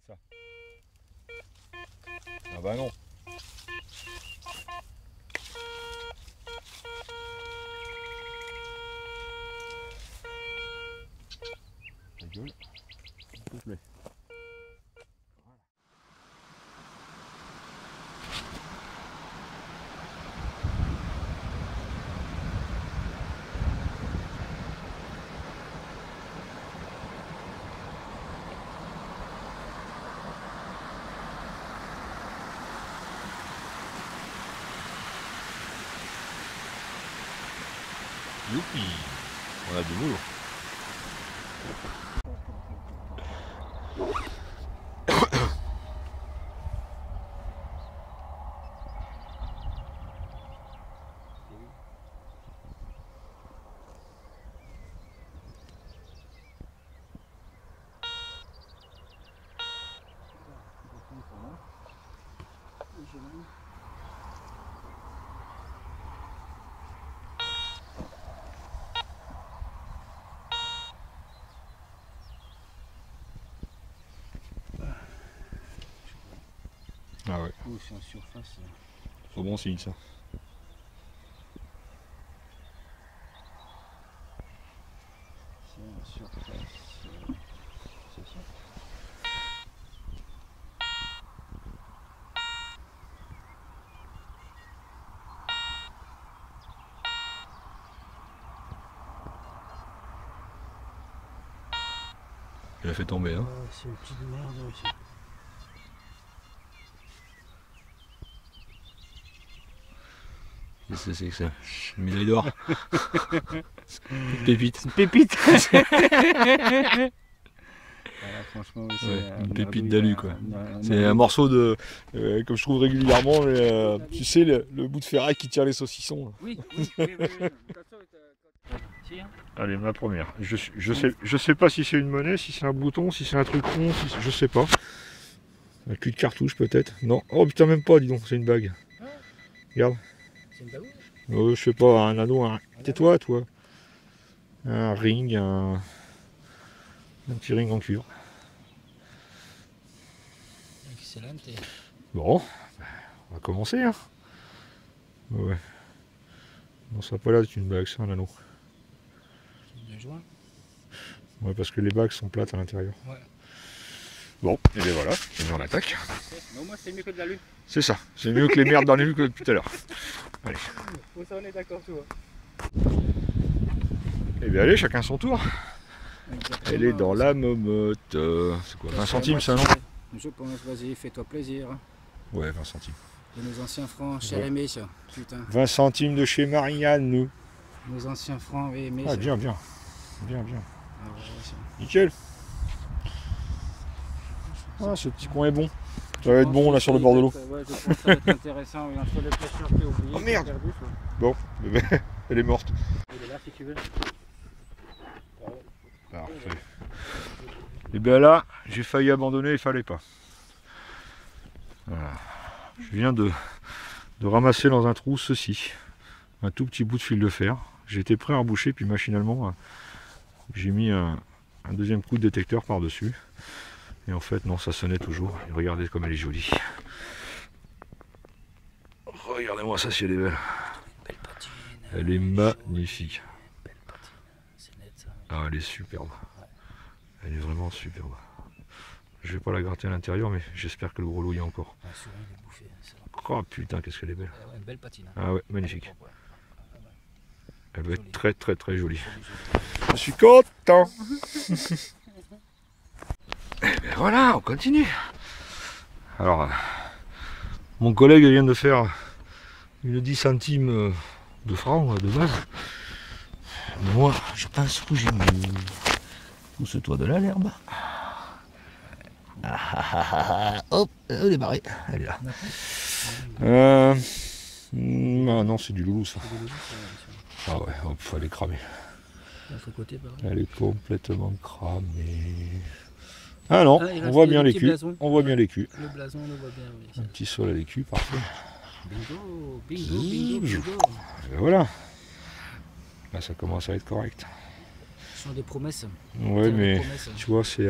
ça. Ah bah non. Ta gueule. S'il te plaît. Youpi, on a du boulot. Ah ouais. Oh, c'est en surface. C'est bon signe ça. C'est en surface. C'est ça. Il a fait tomber hein. C'est une petite merde aussi. Qu'est-ce que c'est que ça? Une médaille d'or. Une pépite. C'est une pépite. Voilà, franchement, oui, Ouais, une pépite ardouille, d'alu quoi. C'est un morceau de, comme je trouve régulièrement, tu sais le bout de ferraille qui tire les saucissons. Là. Oui. Allez, ma première. Je sais pas si c'est une monnaie, si c'est un bouton, si c'est un truc rond, si je sais pas. Un cul de cartouche peut-être. Non. Oh putain même pas, dis donc, c'est une bague. Regarde. C'est une bague. Je sais pas, un anneau, tais-toi toi. Un ring, un petit ring en cuivre. Excellent. Bon, on va commencer hein. Ouais. Non, ça n'a pas l'air d'être une bague, c'est un anneau. De joint. Ouais, parce que les bagues sont plates à l'intérieur. Ouais. Bon, et bien voilà, et bien on attaque. Mais au moins c'est mieux que de la lune. C'est ça, c'est mieux que les merdes dans les lunes que depuis tout à l'heure. Allez. Bon, ça on est d'accord, tu vois. Et bien allez, chacun son tour. Exactement. Elle est dans la momotte. C'est quoi, 20 centimes ça non? Je pense, vas-y, fais-toi plaisir. Ouais, 20 centimes. De nos anciens francs, cher aimé ça. Putain. 20 centimes de chez Marianne, nous. Nos anciens francs aimés. Ah bien, bien. Bien, bien. Ah, ouais, ça. Nickel. Ah, ce petit coin est bon. Ça va être bon là sur le bord de l'eau. Ouais, je pense que ça va être intéressant. Oui, entre les pêcheurs qui ont oublié. Oh, merde. Perdu, ça. Bon, elle est morte. Il est là si tu veux. Parfait. Et bien là, j'ai failli abandonner, il fallait pas. Voilà. Je viens de ramasser dans un trou ceci. Un tout petit bout de fil de fer. J'étais prêt à reboucher, puis machinalement, j'ai mis un deuxième coup de détecteur par-dessus. Et en fait, non, ça sonnait toujours. Et regardez comme elle est jolie. Regardez-moi ça, si elle est belle. Belle patine. Elle est magnifique. Belle patine. C'est net ça. Ah, elle est superbe. Elle est vraiment superbe. Je vais pas la gratter à l'intérieur, mais j'espère que le gros loup y est encore. Un sourire, il est bouffé. Oh putain, qu'est-ce qu'elle est belle. Ouais, une belle patine. Ah ouais, magnifique. Ouais. Elle va être très très très jolie. Je suis content. Et bien voilà, on continue. Alors, mon collègue vient de faire une 10 centimes de francs de base. Mais moi, je pense que j'ai mis. Pousse-toi de là l'herbe. Hop, elle est barrée. Elle est là. Ah non, c'est du loulou ça. Ah ouais, hop, elle est cramée. Côté, elle est complètement cramée. Ah non, on voit bien les culs. On voit bien les culs. Le blason, on le voit bien, oui. Un petit sol à l'écu, parfait. Bingo, bingo, bingo, bingo. Et ben voilà. Là, ça commence à être correct. Ce sont des promesses. Ouais, mais tu vois, c'est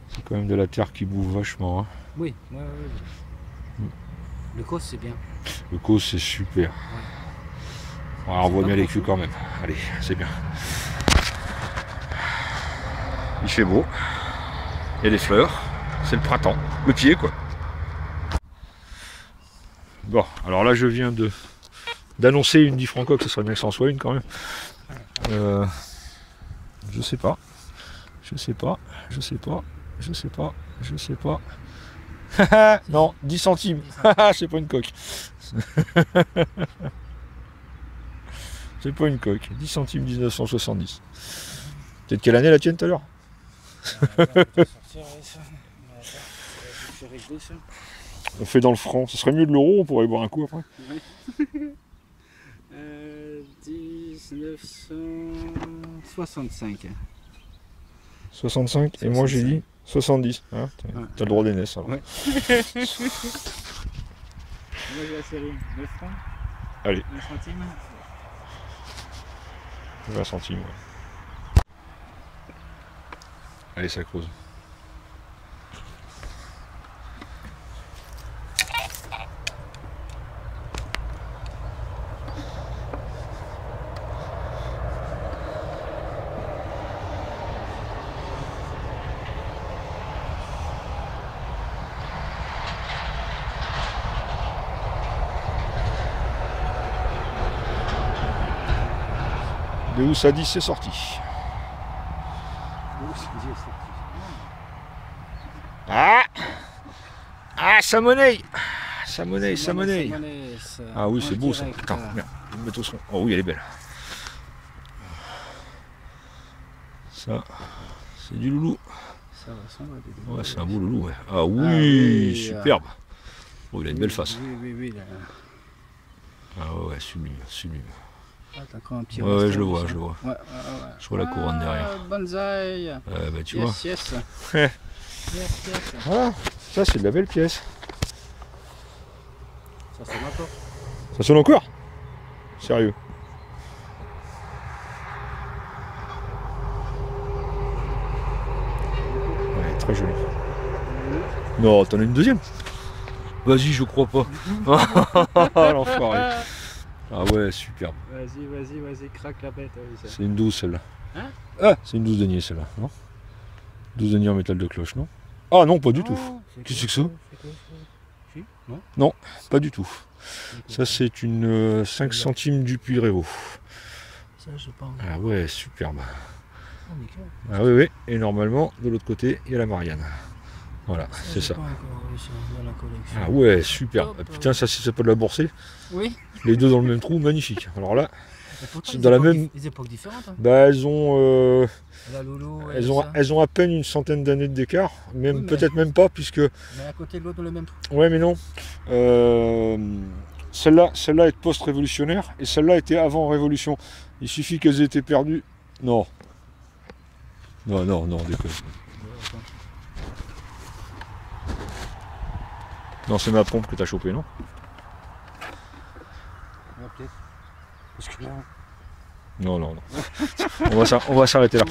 C'est quand même de la terre qui bouffe vachement. Hein. Oui, ouais, ouais, ouais. Le cos, c'est bien. Le cos, c'est super. Ouais, on voit bien les culs quand même. Allez, c'est bien. Il fait beau. Il y a des fleurs. C'est le printemps. Le pied, quoi. Bon, alors là, je viens d'annoncer une difrancoque. Ce serait bien que ça en soit une quand même. Je sais pas. Je sais pas. Je sais pas. Je sais pas. Je sais pas. Non, 10 centimes. C'est pas une coque. C'est pas une coque. 10 centimes 1970. Peut-être quelle année la tienne tout à l'heure? On fait dans le franc. Ce serait mieux de l'euro, on pourrait boire un coup après. 1965. 65 et moi j'ai dit 70. Hein, t'as le droit d'aînesse alors. Ouais. Moi j'ai la série 9 francs. Allez. 9 centimes. 20 centimes. Ouais. Allez, ça creuse. De où ça dit c'est sorti. Ah, ah, ça monnaie. Ça monnaie, ça monnaie. Ah oui, c'est beau ça. Attends, merde, je vais me mettre au son. Oh oui, elle est belle. Ça, c'est du loulou. Ça ressemble à des loulous. Ouais, c'est un beau loulou, ouais. Ah oui, superbe. Oh, il a une belle face. Oui. Ah ouais, sublime, sublime. Ah, t'as encore un petit ouais, je le vois, je le vois. Ouais. Je vois la couronne derrière. Bonsaï. Bah tu vois. Yes. Voilà, ça c'est de la belle pièce. Ça sonne encore. Ça sonne encore? Sérieux? Ouais, très joli. Non, t'en as une deuxième? Vas-y, je crois pas. L'enfoiré. Ah ouais, superbe. Vas-y, craque la bête. C'est une 12 celle-là. Hein? Ah, c'est une 12 deniers celle-là, non? 12 deniers en métal de cloche, non? Ah non, pas du tout. Qu'est-ce que c'est que ça? Non, pas du tout. Ça c'est une 5 centimes du Puy-Révaux. Ça, je pense. Ah ouais, superbe. Ah oui, et normalement, de l'autre côté, il y a la Marianne. Voilà, c'est ça. Ah ouais, super. Putain, ça c'est pas de la boursée. Oui. Les deux dans le même trou, magnifique. Alors là, c'est dans la même. Des époques différentes. Hein. Bah elles ont. La Loulou, elles ont à peine une centaine d'années d'écart, même oui, peut-être même pas, puisque. Mais à côté de l'autre dans le même trou. Ouais, mais non. Celle-là est post-révolutionnaire et celle-là était avant Révolution. Il suffit qu'elles aient été perdues. Non. Non, déconne. Non, c'est ma pompe que t'as chopé, non? Ouais, peut-être. Parce que là... Non. On va s'arrêter là.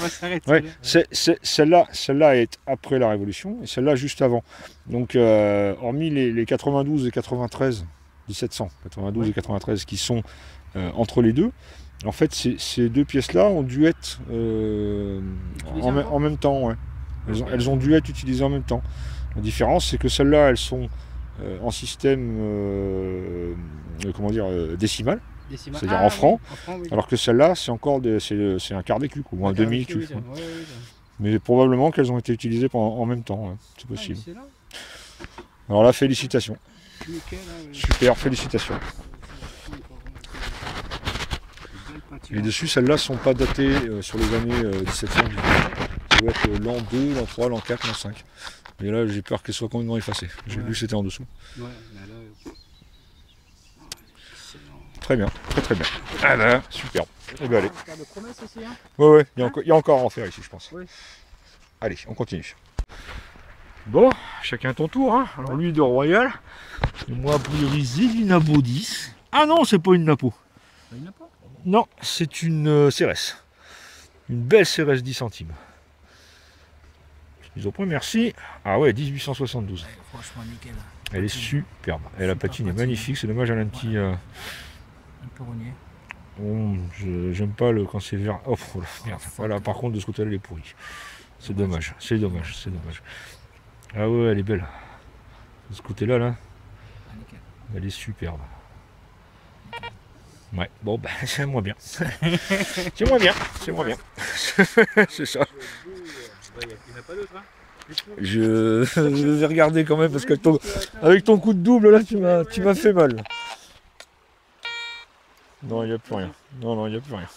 Ouais, celle-là est après la Révolution et celle-là juste avant. Donc, hormis les 92 et 93, 1792 et 93 qui sont entre les deux, en fait, ces deux pièces-là ont dû être en même temps. Ouais. Elles ont dû être utilisées en même temps. La différence, c'est que celles-là, elles sont en système décimal. C'est-à-dire en francs, oui. Alors que celle-là, c'est encore c'est un quart d'écu, ou un demi-écu. Oui. Mais probablement qu'elles ont été utilisées en même temps, hein. C'est possible. Alors là, félicitations. Super, félicitations. Et dessus, celles-là ne sont pas datées sur les années 1700. Ça doit être l'an 2, l'an 3, l'an 4, l'an 5. Et là, j'ai peur qu'elles soient complètement effacées. J'ai vu que c'était en dessous. Ouais, très bien, très bien. Ah ben, superbe. Et ben allez. De promesse aussi, hein. Ouais, il y a encore à en faire ici, je pense. Oui. Allez, on continue. Bon, chacun ton tour, hein. Alors lui de Royal, et moi a priori une Napo 10. Ah non, c'est pas une Napo. Une Napo? Non, c'est une Cérès. Une belle Cérès 10 centimes. Mise au point, merci. Ah ouais, 1872. Ouais, franchement, nickel. Elle est superbe. Et la patine est magnifique. C'est dommage, elle a un petit... Un peu rogné. J'aime pas quand c'est vert. Oh, merde. Voilà, par contre, de ce côté-là, elle est pourrie. C'est dommage, c'est dommage, c'est dommage. Ah ouais, elle est belle. De ce côté-là, là, elle est superbe. Ouais, bon, ben, c'est moins bien. C'est moins bien, c'est moins bien. C'est ça. Il n'y en a pas d'autres, hein? Je vais regarder quand même, parce que avec ton coup de double, là, tu m'as fait mal. Non, il n'y a plus rien. Non, non, il n'y a plus rien.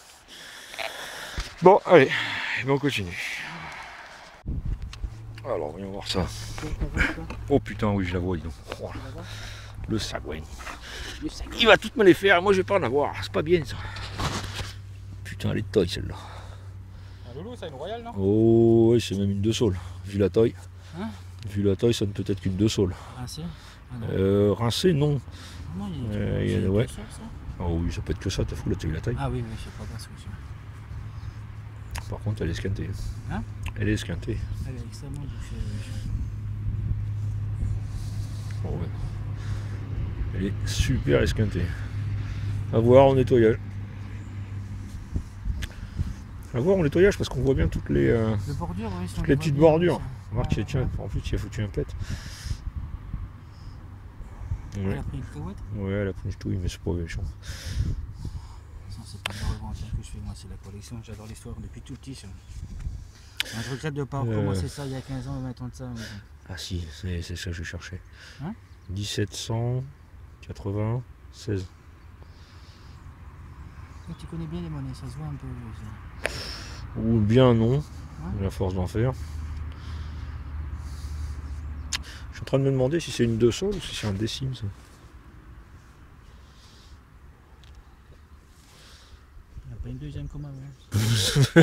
Bon, allez, on continue. Alors, voyons voir ça. Oh putain, oui, je la vois, dis donc. Oh, le sagouin. Il va toutes me les faire, moi je vais pas en avoir. C'est pas bien ça. Putain, elle est taille celle-là. Un loulou, ça, une royale, non? Oh, oui, c'est même une 2 saules. Vu la taille. Hein? Vu la taille, ça ne peut être qu'une 2 saules. Rincé? Rincé, non. Non, il y a ouais. Ça. Oh oui, ça peut être que ça, t'as fou, là, t'as vu la taille. Ah oui, mais je sais pas bien ce que c'est. Par contre, elle est esquintée. Hein? Elle est esquintée. Elle est extrêmement douce. Bon, ouais. Elle est super esquintée. À voir au nettoyage. À voir au nettoyage parce qu'on voit bien toutes les, bordures, oui, toutes les petites bordures. Remarque, tiens, en plus, il a foutu un pet. Ouais. Elle a pris une cacahuète? Ouais, elle a pris une ch'touille, mais c'est pas méchant. C'est pas le reventaire que je fais, moi, c'est la collection. J'adore l'histoire depuis tout petit. Ça. Je regrette de ne pas recommencer ça il y a 15 ans, 20 ans de ça. Mais... Ah si, c'est ça que je cherchais. Hein? 1796. Tu connais bien les monnaies, ça se voit un peu. Ça. Ou bien non, hein? La force d'en faire. Je suis en train de me demander si c'est une 2 saules ou si c'est un décime ça. Il n'y a pas une deuxième comme avant. Ça,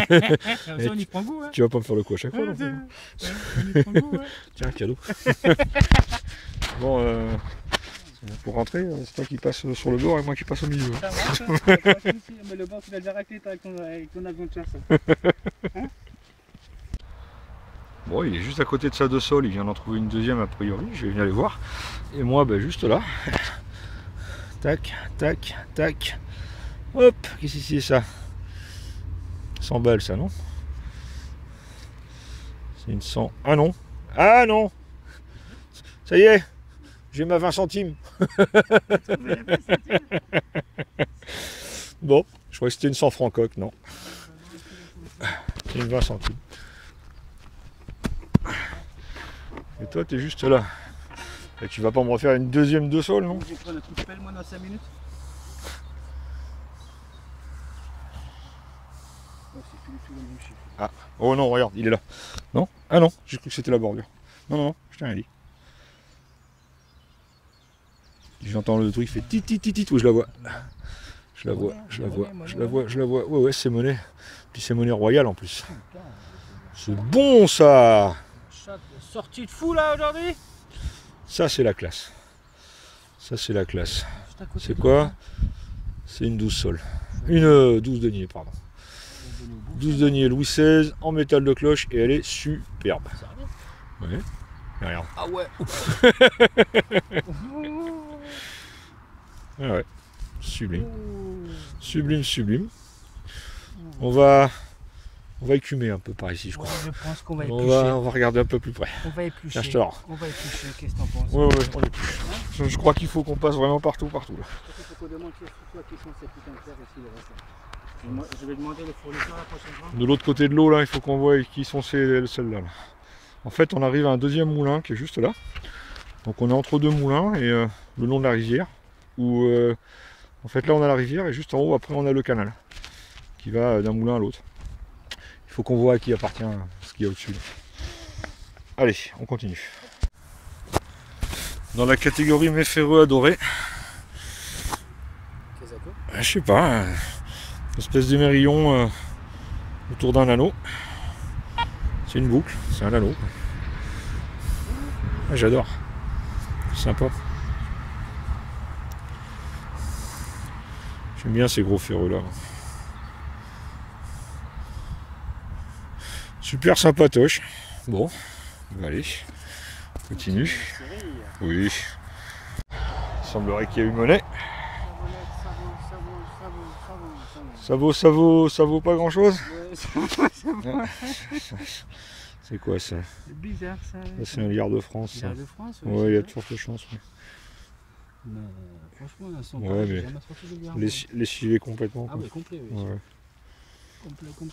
on y prend goût, hein. Tu vas pas me faire le coup à chaque fois, on y prend goût, hein. Tiens, cadeau. Bon, pour rentrer, c'est toi qui passe sur le bord et moi qui passe au milieu. Ça marche, hein. Mais le bord, tu l'as déjà raclé avec ton avion de chasse. Hein? Bon, il est juste à côté de sa 2 saules, il vient d'en trouver une deuxième a priori, je vais venir les voir. Et moi, ben, juste là. Tac, tac, tac. Hop, qu'est-ce que c'est ça? 100 balles ça, non? C'est une 100. Ah non! Ah non! Ça y est! J'ai ma 20 centimes! Bon, je croyais que c'était une 100 francs coque, non. C'est une 20 centimes. Et toi, t'es juste là. Et tu vas pas me refaire une deuxième 2 saules, non? Je vais prendre un coup de pelle, moi, dans 5 minutes. Ah, oh non, regarde, il est là. Non? Ah non, j'ai cru que c'était la bordure. Non, non, non, je t'ai rien dit. J'entends le truc, il fait tit, oui, je la vois. Je la vois, je la vois, je la vois, je la vois. Ouais, ouais, c'est monnaie. Puis c'est monnaie royale en plus. C'est bon ça! Sortie de fou là aujourd'hui? Ça c'est la classe. Ça c'est la classe. C'est quoi? C'est une 12 saules. Une 12 deniers, pardon. 12 deniers Louis XVI en métal de cloche et elle est superbe. Ouais. Et regarde. Ah ouais. Ah ouais. Sublime. Sublime, sublime. On va écumer un peu par ici, je crois. Ouais, je pense qu'on va éplucher. On va regarder un peu plus près. On va éplucher. Tiens, je te rends. On va éplucher. Qu'est-ce que t'en penses? Ouais, on épluche. Je crois qu'il faut qu'on passe vraiment partout là. Il faut qu'on demande qui sont ces putains de terres ici, le reste. Je vais demander les fournisseurs la prochaine fois. De l'autre côté de l'eau, là, il faut qu'on voit qui sont celles-là. Là. En fait, on arrive à un deuxième moulin qui est juste là. Donc on est entre deux moulins et le long de la rivière. Où, en fait, là, on a la rivière et juste en haut, après, on a le canal qui va d'un moulin à l'autre. Il faut qu'on voit à qui appartient ce qu'il y a au-dessus. Allez, on continue. Dans la catégorie mes ferreux adorés. Je sais pas, une espèce d'émerillon autour d'un anneau. C'est une boucle, c'est un anneau. Ah, j'adore. C'est sympa. J'aime bien ces gros ferreux là. Super sympatoche. Bon, Allez, continue. Oui. Il semblerait qu'il y ait eu monnaie. Ça vaut pas grand chose. C'est quoi ça? C'est bizarre ça. C'est un liard de France. Ça. De France, Ouais, il y a de fortes chances. Ouais. Mais franchement, elles sont ouais, mais jamais sorties de liard. lessivé complètement. Ah oui, complet, oui. Ouais. Complet, oui.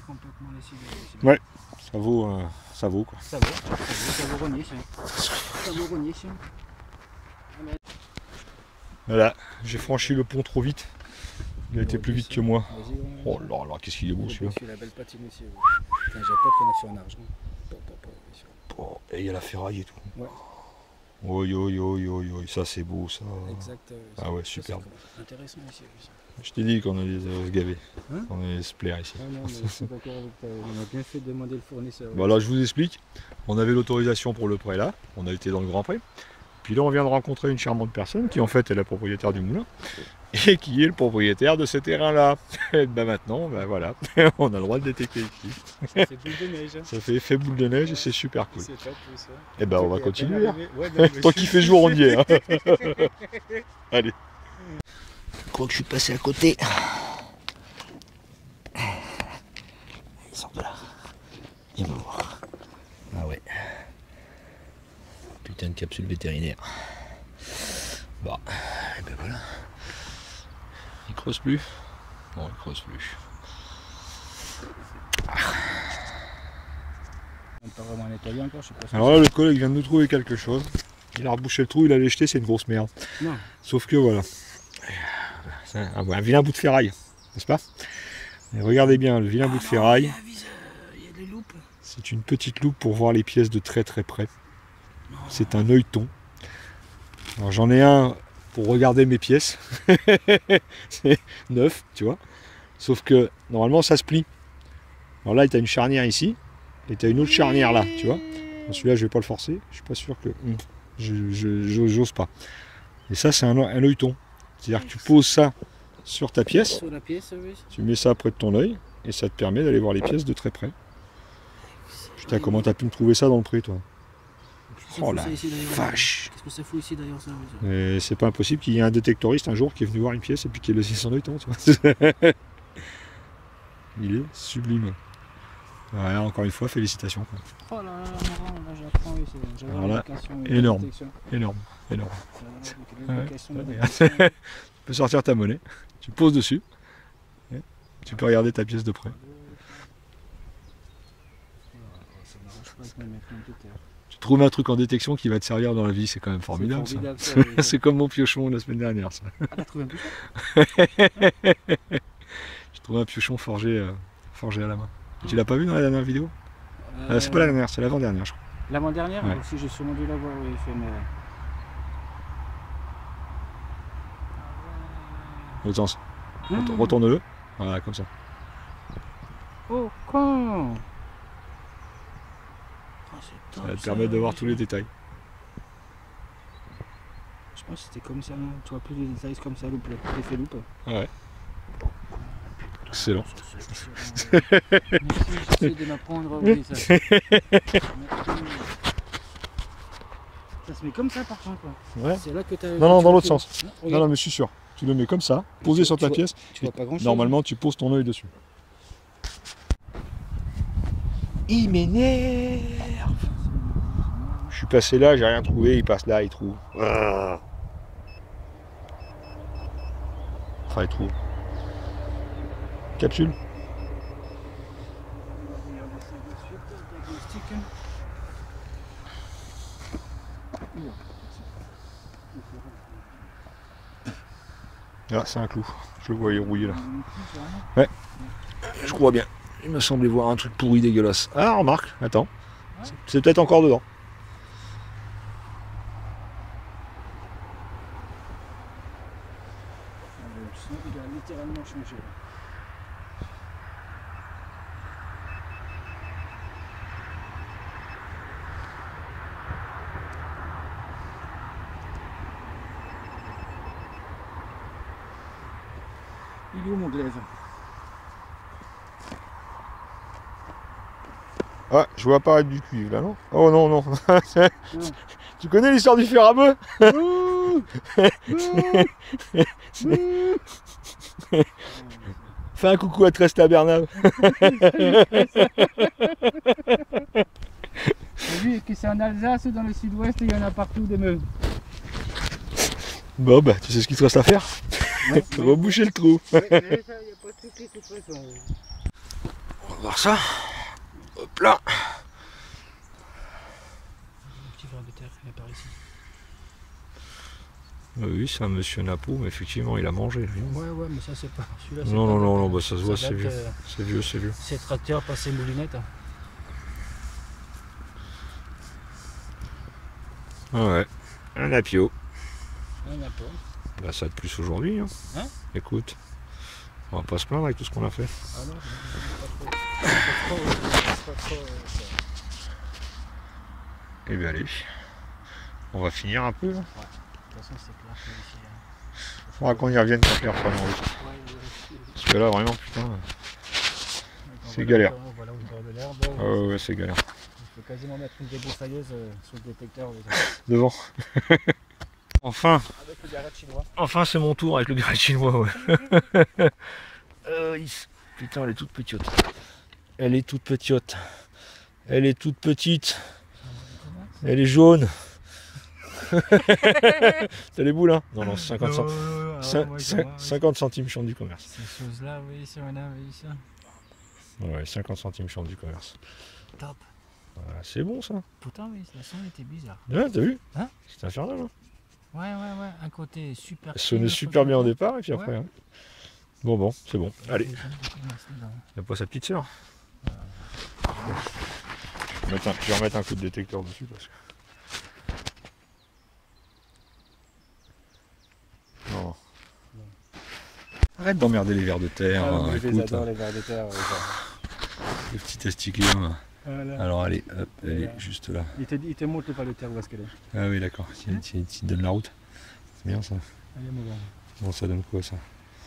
Complètement lessivé. Ouais, ça vaut quoi. Ça vaut rogner ça. Ça vaut rogner ça. Voilà, j'ai franchi le pont trop vite. Il a été plus vite que moi. Oh là là, qu'est-ce qu'il est beau celui-là. La belle patine aussi. J'ai peur qu'il y en a sur un argent. Oh, et il y a la ferraille et tout. Ouais. Oi, ça c'est beau ça. Exact. Ah ouais, superbe. Intéressant ici. Je t'ai dit qu'on allait se gaver. Hein, on allait se plaire ici. Ah non, mais je suis d'accord avec toi. On a bien fait de demander le fournisseur. Bon, alors je vous explique. On avait l'autorisation pour le prêt là. On a été dans le Grand Prix. Puis là on vient de rencontrer une charmante personne qui en fait est la propriétaire du moulin. Et qui est le propriétaire de ce terrain-là. Et ben maintenant, ben voilà, on a le droit de détecter ici. Ça fait boule de neige. Ça fait effet boule de neige et c'est super cool. C'est top tout ça. Et ben on va continuer. Hein. Ouais, Tant qu'il fait jour, on y est. Hein. Allez. Je crois que je suis passé à côté. Il sort de là. Viens me voir. Ah ouais. Putain de capsule vétérinaire. Bon, et ben voilà. Il creuse plus? Non, il creuse plus. On peut vraiment nettoyer encore, je sais pas. Alors là, le collègue vient de nous trouver quelque chose. Il a rebouché le trou, il allait jeter, c'est une grosse merde. Non. Sauf que voilà. C'est un vilain bout de ferraille, n'est-ce pas? Et regardez bien, le vilain bout de ferraille. Il y a des loupes. C'est une petite loupe pour voir les pièces de très très près. C'est un œilleton. Alors j'en ai un pour regarder mes pièces. C'est neuf, tu vois. Sauf que normalement ça se plie. Alors là, tu as une charnière ici. Et tu as une autre charnière là, tu vois. Celui-là, je vais pas le forcer. Je suis pas sûr que... J'ose pas. Et ça, c'est un œilleton. C'est-à-dire que tu poses ça sur ta pièce. Sur la pièce, oui. Tu mets ça près de ton œil. Et ça te permet d'aller voir les pièces de très près. Putain, comment t'as pu me trouver ça dans le pré, toi? Oh la vache! Qu'est-ce que ça fout ici d'ailleurs ça? Et c'est pas impossible qu'il y ait un détectoriste un jour qui est venu voir une pièce et puis qui ait laissé son œilleton, tu vois. Il est sublime. Voilà, encore une fois, félicitations. Oh là là, là j'apprends, oui, c'est alors là, énorme. Tu peux sortir ta monnaie, tu poses dessus, et tu peux regarder ta pièce de près. Tu trouves un truc en détection qui va te servir dans la vie, c'est quand même formidable, ça. C'est comme mon piochon la semaine dernière, ça. Ah, t'as trouvé un piochon? J'ai trouvé un piochon forgé à la main. Tu l'as pas vu dans la dernière vidéo? C'est pas la dernière, c'est l'avant-dernière, je crois. L'avant-dernière? Ouais. Si j'ai sûrement dû la voir, oui, il fait mais... L'autre sens. Retourne-le. Voilà, comme ça. Oh, con! Ça va te permettre de voir tous les détails. Je pense que c'était comme ça, non? Tu vois plus les détails comme ça, l'effet loupe. Ouais. Excellent. Merci, j'essaie de m'apprendre, oui, ça. Ça se met comme ça par contre. Ouais. C'est là que tu as... Non, dans l'autre sens. Okay. Non, mais je suis sûr. Tu le mets comme ça, posé sur ta pièce. Tu vois pas grand chose. Normalement, tu poses ton œil dessus. Il m'énerve. Je suis passé là, j'ai rien trouvé, il passe là, il trouve. Enfin, il trouve. Capsule. Ah, c'est un clou. Je le voyais rouillé là. Ouais. Je crois bien. Il me semblait voir un truc pourri dégueulasse. Ah, remarque, attends. C'est peut-être encore dedans. Il a littéralement changé. Il est où mon glaive? Ah, je vois apparaître du cuivre là, non? Oh non, non. Tu connais l'histoire du fer à bœuf? Fais un coucou à Tresta Bernard. J'ai vu que c'est en Alsace, dans le sud-ouest, il y en a partout des meufs. Bon, bah, tu sais ce qu'il te reste à faire? Ouais, Reboucher le trou. ouais, mais ça, il n'y a pas de souci, de toute façon. On va voir ça. Hop là. Un petit ver de terre, il est par ici. Oui, c'est un monsieur Napo, mais effectivement, il a mangé. Lui. Ouais, mais ça, c'est pas. Celui-là, c'est Non, pas non, date, non, non, bah, ça se voit, ça c'est date, vieux. C'est vieux, c'est vieux. C'est tracteur passé moulinette. Hein. Ah ouais, un apio. Un apport. Bah, ça de plus aujourd'hui. Hein. Hein? Écoute, on va pas se plaindre avec tout ce qu'on a fait. Ah non, pas trop. Eh bien, allez. On va finir un peu. Là. Ouais. De toute façon, c'est clair que ici. Il faudra qu'on y revienne quand les reprenne en route. Parce que là, vraiment, putain, c'est galère. Voilà, on de l'herbe. Ah ouais, c'est galère. Je peux quasiment mettre une débroussailleuse sur le détecteur. Devant. Enfin, Avec le garage chinois. enfin c'est mon tour avec le garage chinois, ouais. Putain, elle est toute petite. Elle est toute petite. Elle est toute petite. Elle est jaune. T'as les boules, hein? Non, non, 50 centimes champ du commerce. Ces choses-là, oui, ça, on a, oui, ça. Ouais, 50 centimes champ du commerce. Top. Voilà, c'est bon ça. Pourtant, oui, la son était bizarre. Ouais, t'as vu? Hein? C'est infernal. Hein? Ouais. Un côté super. Ça sonnait super bien au départ et puis après. Ouais. Hein. Bon, c'est bon. Allez. Y'a pas sa petite sœur? Je vais remettre un coup de détecteur dessus parce que. Non. Arrête d'emmerder les vers de terre. Ah, je les écoute, adore, les vers de terre. le petit testiculum. Voilà. Alors allez, hop, elle Voilà. est juste là. Il te montre le vers de terre où est-ce qu'elle est. Ah oui, d'accord. Tu donnes la route. C'est bien ça. Allez, mon gars. Bon, ça donne quoi ça?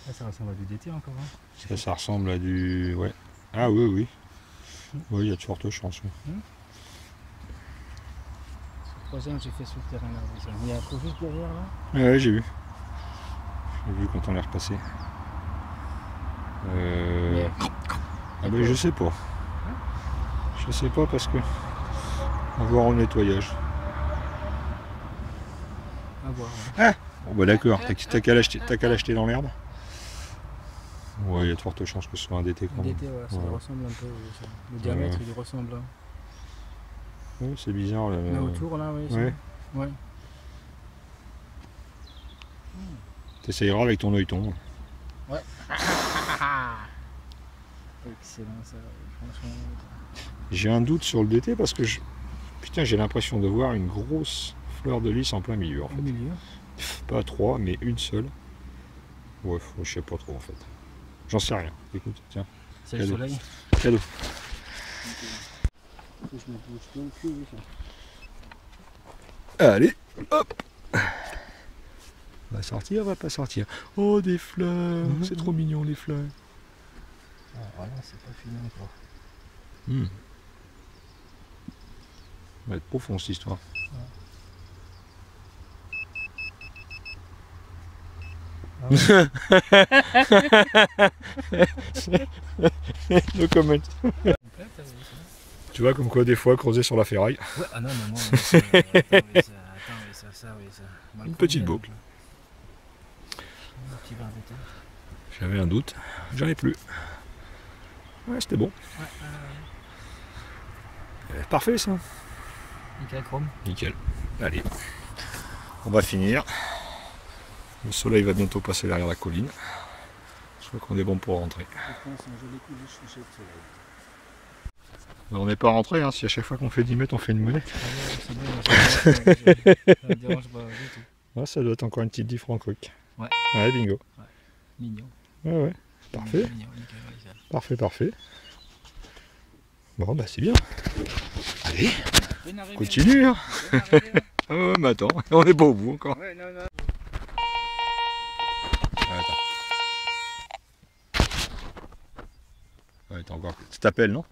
Là, ça ressemble à du DT encore. Hein. Ça ressemble à du. Ouais. Ah oui. Oui, il y a de fortes chances. Oui. C'est le troisième que j'ai fait sur le terrain là. Il y a un trou juste derrière là. Ouais, j'ai vu. J'ai vu quand on est repassé. Mais- Ah ben je sais pas. Je sais pas parce que. On va voir au nettoyage. À voir. Ouais. Bon bah d'accord, t'as qu'à l'acheter dans l'herbe. Ouais, il y a de fortes chances que ce soit un DT quand Le même. DT, ouais, ça Ouais. ressemble un peu. Ça. Le diamètre, il ressemble. Hein. Ouais, c'est bizarre. Là, Là autour, là, oui. Ouais. Ouais. T'essayeras avec ton œilleton. Excellent, ça. Franchement. J'ai un doute sur le DT parce que putain, j'ai l'impression de voir une grosse fleur de lys en plein milieu en Au fait. milieu. Pas trois, mais une seule. Ouais, je sais pas trop en fait. J'en sais rien. Écoute, tiens. C'est le Cadeau. soleil. Cadeau. Je me bouge tout le cul, oui, Allez, hop. Va sortir, va pas sortir. Oh, des fleurs. C'est trop mignon les fleurs. Ah, voilà, c'est pas fini encore. Ça va être profond cette histoire. Ah ouais. No comment. Complète, oui, Tu vois comme quoi des fois creuser sur la ferraille. ça. Ouais, ah non, mais moi, ça, oui, Une petite boucle. Un petit verre de terre. J'avais un doute, j'en ai plus. Ouais, c'était bon. Ouais, Parfait ça. nickel chrome. Nickel. Allez, on va finir. Le soleil va bientôt passer derrière la colline. Je crois qu'on est bon pour rentrer. C'est un joli coup de coucher de soleil. On n'est pas rentré, hein. Si à chaque fois qu'on fait 10 mètres, on fait une monnaie. Ah ouais, c'est bien, ça me dérange pas du tout. Ouais, ça doit être encore une petite 10 francs coque. Ouais. Ouais, bingo. Mignon. Ouais. Parfait. Mignon, nickel, ouais, ça. Parfait. Bon, bah c'est bien. Allez, Bien arrivé, continue. Hein. bien arrivé, hein. Ah ouais, mais attends, on n'est pas au bout encore. Ouais, non. Attends. Ouais, t'as encore. Ça t'appelle, non?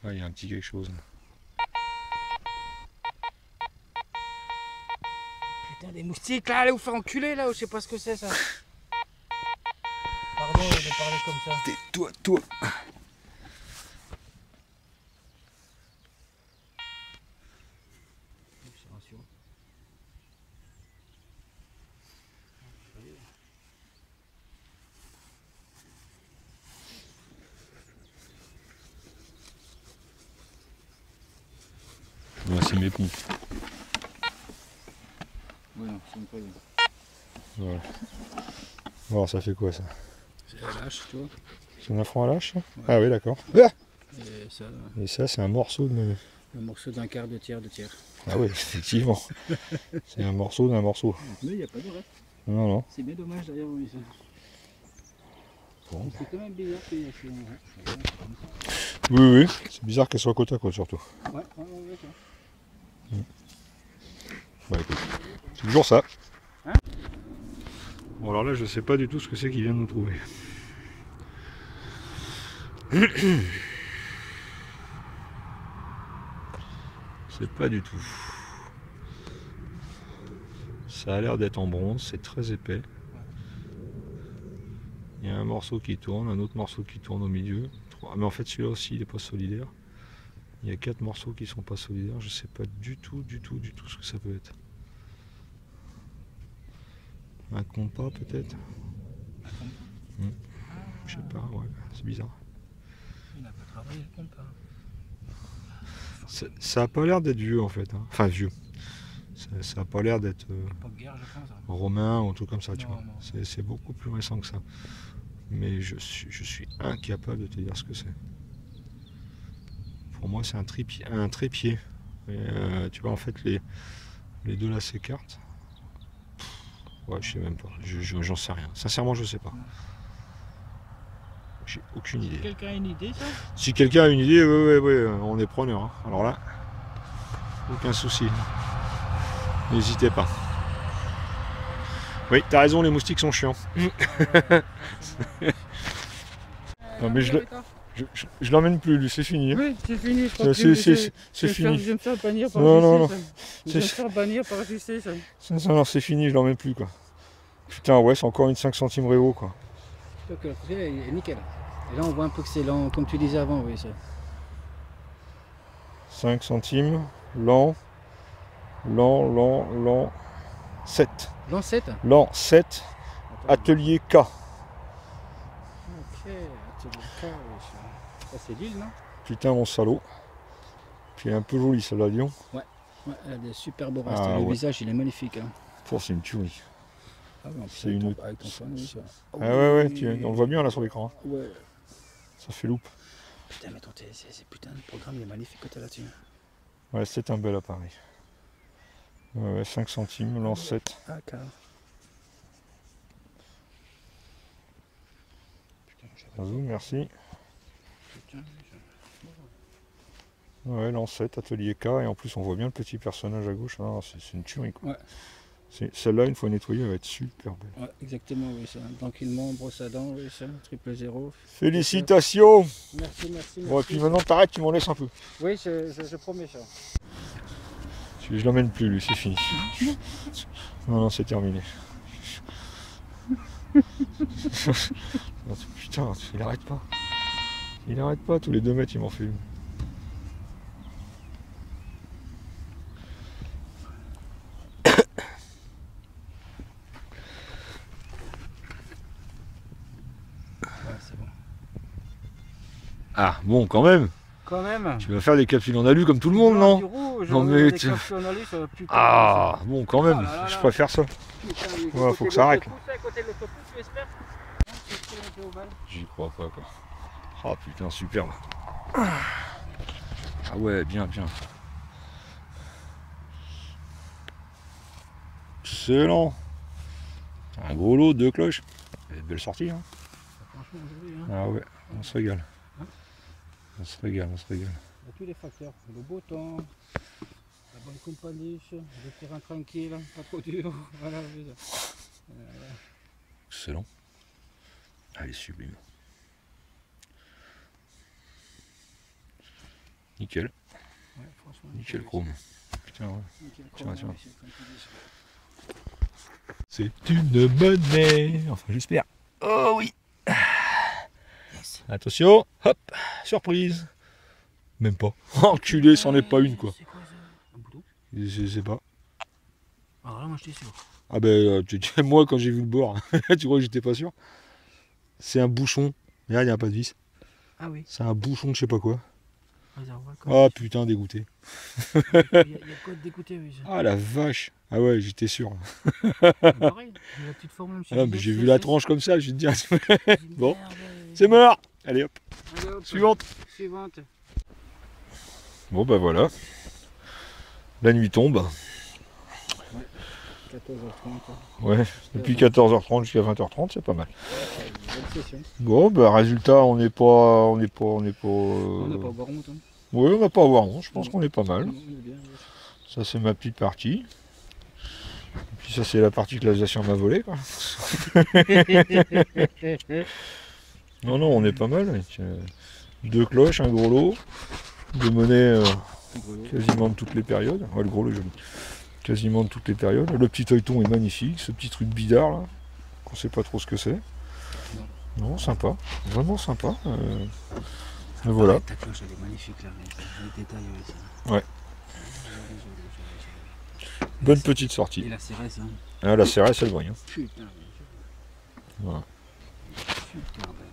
Ah, il y a un petit quelque chose. Putain, des moustiques là, allez vous faire enculer là, je sais pas ce que c'est ça. Pardon de parler comme ça. Tais-toi, toi. Observation. Ouais, c'est mes pompes. Ouais, non, c'est une poignée. Voilà. Alors ça fait quoi ça? C'est la lâche, tu vois. C'est un affront à lâche? Ouais. Ah oui, d'accord. Et ça, Et ça, c'est un morceau de... un morceau d'un quart, de tiers, de tiers. Ah oui, effectivement. C'est un morceau d'un morceau. Mais il n'y a pas de reste. Non, non. C'est bien dommage d'ailleurs, oui. Ça. Bon. C'est quand même bizarre qu'il y ait fait Oui, oui. C'est bizarre qu'elle soit côte à côte surtout. ouais, d'accord. Bah écoute, c'est toujours ça. Hein? Bon alors là, je sais pas du tout ce que c'est qu'il vient de nous trouver. C'est pas du tout. Ça a l'air d'être en bronze, c'est très épais. Il y a un morceau qui tourne, un autre morceau qui tourne au milieu. Mais en fait celui-là aussi il n'est pas solidaire. Il y a 4 morceaux qui sont pas solidaires, je sais pas du tout ce que ça peut être. Un compas peut-être? Je sais pas, ouais, c'est bizarre. Il n'a pas travaillé le compas. Ça a pas l'air d'être vieux en fait, hein. Enfin vieux. Ça a pas l'air d'être Pas de guerre, je pense. Hein. romain ou un truc comme ça, tu Non, vois. non. C'est beaucoup plus récent que ça. Mais je suis incapable de te dire ce que c'est. Pour moi c'est un trépied. Et, tu vois en fait les deux là s'écartent. Ouais, je sais même pas, j'en sais rien. Sincèrement je sais pas. J'ai aucune idée. Quelqu'un a une idée ça? Si quelqu'un a une idée, ouais, on est preneur. Hein. Alors là, aucun souci. N'hésitez pas. Oui, t'as raison, les moustiques sont chiants. Non, mais je l'emmène plus, lui, c'est fini. Hein. Oui, c'est fini. Je crois que c'est fini. Je vais me faire bannir par Non. Je vais me faire bannir par justice. Non, c'est fini, je l'emmène plus, quoi. Putain, ouais, c'est encore une 5 centimes Réo, quoi. Donc, le côté est nickel. Et là, on voit un peu que c'est lent, comme tu disais avant, oui. Ça. 5 centimes, lent, 7. Lent 7? Lent 7, atelier K. Ok, atelier K, oui. Ça, c'est l'île, non? Putain, mon salaud. Puis elle est un peu jolie, celle-là, Lyon. Ouais, elle a des superbes restes. Ah, le ouais. visage, il est magnifique. Hein. C'est une tuerie. Ah, oui, C'est une... avec ton phone, oui, ça. Ah ouais, on le voit bien là sur l'écran. Hein. Ouais. Ça fait loupe. Putain, mais ton putain de programme, il est magnifique quand t'es là-dessus. Ouais, c'est un bel appareil. Ouais, 5 centimes, lance 7. Ah, carrément. Vas-y, merci. Putain, Ouais, lance 7, atelier K, et en plus on voit bien le petit personnage à gauche. Ah, c'est une tuerie quoi. Ouais. Celle-là, une fois nettoyée, elle va être super belle. ouais, exactement, oui, ça. Tranquillement, brosse à dents, oui, ça. 000. Félicitations! Merci. Bon, et puis maintenant t'arrêtes, tu m'en laisses un peu. Oui, je promets ça. Je l'emmène plus, lui, c'est fini. Non, c'est terminé. Putain, il arrête pas. Il arrête pas, tous les 2 mètres, il m'en fait une. Ouais, c'est bon. Ah, bon, quand même. Quand même. Tu vas faire des capsules en alu comme tout le monde, non? Non, mais tu... Ah, bon, quand même, je préfère ça. Ouais, faut que ça arrête. J'y crois pas, quoi. Oh putain, superbe. Ah ouais, bien. Excellent. Un gros lot, 2 cloches. Belle sortie, hein. Ah ouais, on se régale. On se régale. Il y a tous les facteurs, le beau temps, la bonne compagnie, le terrain tranquille, pas trop dur. Voilà. Excellent. Elle est sublime. Nickel. Ouais, franchement, Nickel chrome. Putain, ouais. nickel Tiens, chrome, tiens. ouais, c'est comme tu dis. C'est une monnaie. Enfin, j'espère. Oh oui. Yes. Attention. Hop. Surprise. Même pas. Enculé, c'en est pas une, quoi. C'est quoi ça? Un bouton? Je sais pas. Alors là, moi, j'étais sûr. Ah ben, moi, quand j'ai vu le bord, tu crois que j'étais pas sûr? C'est un bouchon. Là, il n'y a pas de vis. Ah oui, C'est un bouchon de je sais pas quoi. réservoir. Ah putain, dégoûté. Il y a quoi de d'écouter, oui. Ah la vache. Ah ouais, j'étais sûr. Pareil, j'ai la petite formule. Ah non, mais j'ai vu la tranche comme ça, je vais te dire. Bon, c'est C'est mort. Allez hop, suivante. Suivante. Bon bah voilà. La nuit tombe. 14h30. Ouais, depuis 14h30 jusqu'à 20h30, c'est pas mal. Bonne session. Bon bah résultat, on n'est pas. On n'a pas avoir honte. Hein. Oui, on n'a pas à avoir honte, je pense qu'on est pas mal. On est bien, ouais. Ça c'est ma petite partie. Et puis ça c'est la partie que l'Alsacien m'a volée, quoi. Non, non, on est pas mal avec 2 cloches, un gros lot, des monnaies quasiment de toutes les périodes. Ouais, le gros lot est joli. Quasiment de toutes les périodes. Le petit œilleton est magnifique, ce petit truc bizarre là, qu'on sait pas trop ce que c'est. Non, sympa, vraiment sympa. Et voilà. Ta cloche, elle est magnifique là, les détails, ouais. Ouais. Bonne petite sortie. Et la CRS, hein. Ah, la CRS, elle brille. Hein. Putain. Voilà. Super belle.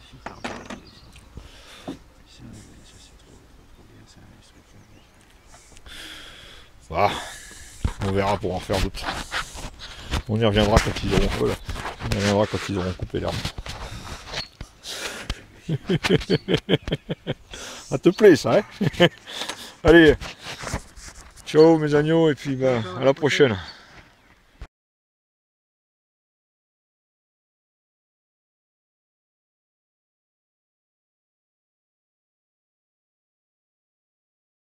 Super belle. Ça, c'est trop bien, ça, les trucs. Voilà. On verra pour en faire d'autres. On y reviendra quand ils auront voilà. On y reviendra quand ils auront coupé l'herbe. Ça te plaît ça, hein? Allez, ciao mes agneaux et puis bah, à la prochaine.